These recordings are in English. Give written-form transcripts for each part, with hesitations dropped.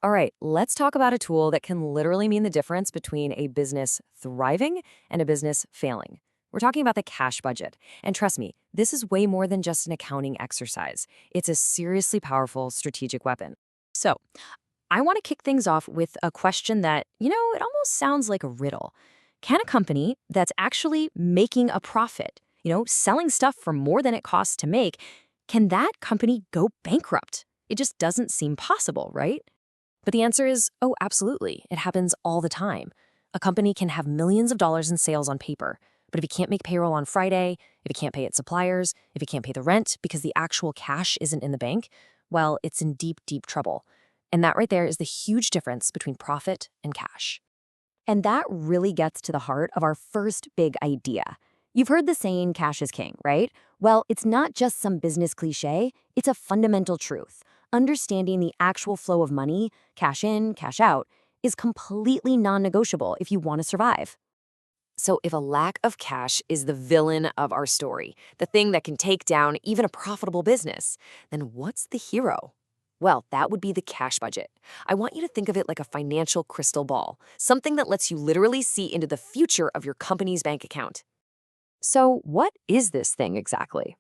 All right, let's talk about a tool that can literally mean the difference between a business thriving and a business failing. We're talking about the cash budget. And trust me, this is way more than just an accounting exercise. It's a seriously powerful strategic weapon. So, I want to kick things off with a question that, it almost sounds like a riddle. Can a company that's actually making a profit, selling stuff for more than it costs to make, can that company go bankrupt? It just doesn't seem possible, right? But the answer is, oh, absolutely. It happens all the time. A company can have millions of dollars in sales on paper, but if it can't make payroll on Friday, if it can't pay its suppliers, if it can't pay the rent because the actual cash isn't in the bank, well, it's in deep, deep trouble. And that right there is the huge difference between profit and cash. And that really gets to the heart of our first big idea. You've heard the saying, cash is king, right? Well, it's not just some business cliche, it's a fundamental truth. Understanding the actual flow of money, cash in, cash out, is completely non negotiable if you want to survive. So, if a lack of cash is the villain of our story, the thing that can take down even a profitable business, then what's the hero? Well, that would be the cash budget. I want you to think of it like a financial crystal ball, something that lets you literally see into the future of your company's bank account. So, what is this thing exactly?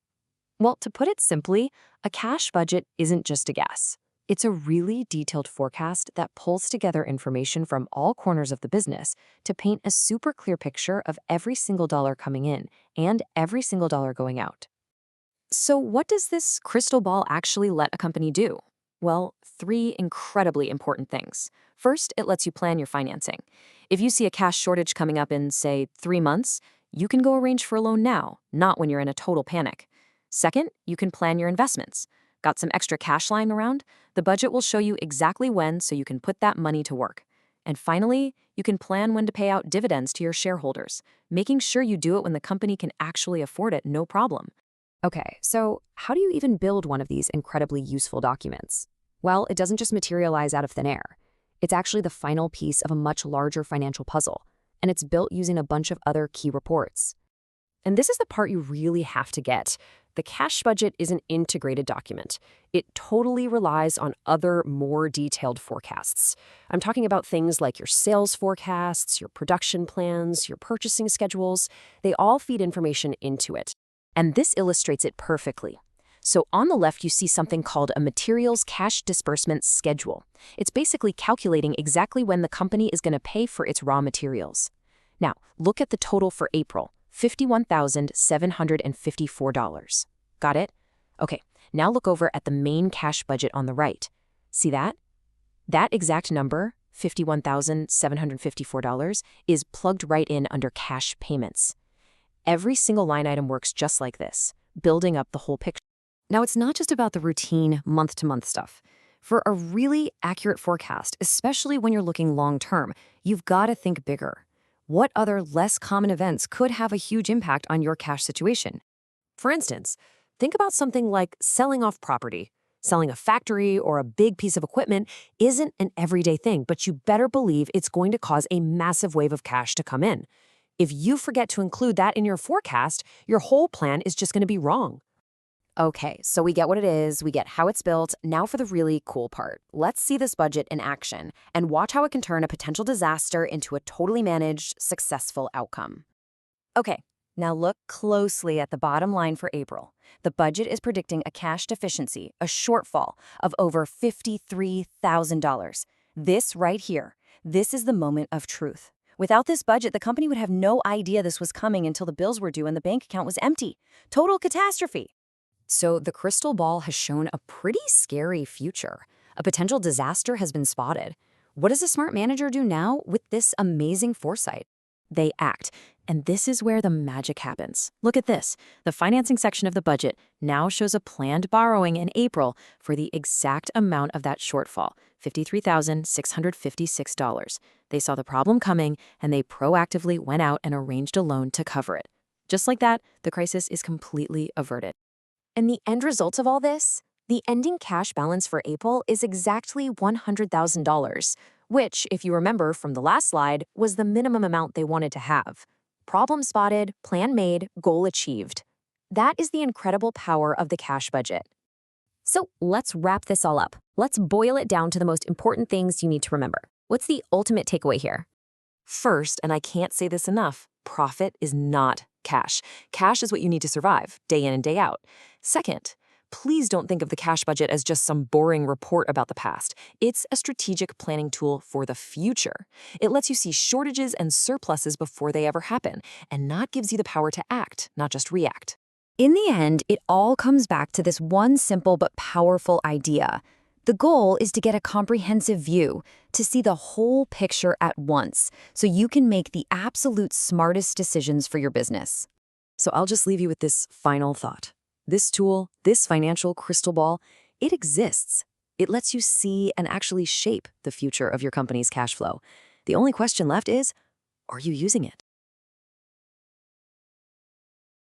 Well, to put it simply, a cash budget isn't just a guess. It's a really detailed forecast that pulls together information from all corners of the business to paint a super clear picture of every single dollar coming in and every single dollar going out. So, what does this crystal ball actually let a company do? Well, three incredibly important things. First, it lets you plan your financing. If you see a cash shortage coming up in, say, 3 months, you can go arrange for a loan now, not when you're in a total panic. Second, you can plan your investments. Got some extra cash lying around? The budget will show you exactly when so you can put that money to work. And finally, you can plan when to pay out dividends to your shareholders, making sure you do it when the company can actually afford it, no problem. Okay, so how do you even build one of these incredibly useful documents? Well, it doesn't just materialize out of thin air. It's actually the final piece of a much larger financial puzzle, and it's built using a bunch of other key reports. And this is the part you really have to get. The cash budget is an integrated document. It totally relies on other, more detailed forecasts. I'm talking about things like your sales forecasts, your production plans, your purchasing schedules. They all feed information into it. And this illustrates it perfectly. So on the left, you see something called a materials cash disbursement schedule. It's basically calculating exactly when the company is going to pay for its raw materials. Now, look at the total for April, $51,754. Got it? Okay, now look over at the main cash budget on the right. See that? That exact number, $51,754, is plugged right in under cash payments. Every single line item works just like this, building up the whole picture. Now, it's not just about the routine month-to-month stuff. For a really accurate forecast, especially when you're looking long-term, you've got to think bigger. What other less common events could have a huge impact on your cash situation? For instance, think about something like selling off property. Selling a factory or a big piece of equipment isn't an everyday thing, but you better believe it's going to cause a massive wave of cash to come in. If you forget to include that in your forecast, your whole plan is just going to be wrong. Okay, so we get what it is, we get how it's built. Now for the really cool part. Let's see this budget in action and watch how it can turn a potential disaster into a totally managed, successful outcome. Okay, now look closely at the bottom line for April. The budget is predicting a cash deficiency, a shortfall of over $53,000. This right here, this is the moment of truth. Without this budget, the company would have no idea this was coming until the bills were due and the bank account was empty. Total catastrophe. So the crystal ball has shown a pretty scary future. A potential disaster has been spotted. What does a smart manager do now with this amazing foresight? They act, and this is where the magic happens. Look at this. The financing section of the budget now shows a planned borrowing in April for the exact amount of that shortfall, $53,656. They saw the problem coming, and they proactively went out and arranged a loan to cover it. Just like that, the crisis is completely averted. And the end result of all this? The ending cash balance for April is exactly $100,000, which, if you remember from the last slide, was the minimum amount they wanted to have. Problem spotted, plan made, goal achieved. That is the incredible power of the cash budget. So let's wrap this all up. Let's boil it down to the most important things you need to remember. What's the ultimate takeaway here? First, and I can't say this enough, profit is not cash. Cash is what you need to survive, day in and day out. Second, please don't think of the cash budget as just some boring report about the past. It's a strategic planning tool for the future. It lets you see shortages and surpluses before they ever happen, and not gives you the power to act, not just react. In the end, it all comes back to this one simple but powerful idea. The goal is to get a comprehensive view, to see the whole picture at once, so you can make the absolute smartest decisions for your business. So I'll just leave you with this final thought. This tool, this financial crystal ball, it exists. It lets you see and actually shape the future of your company's cash flow. The only question left is, are you using it?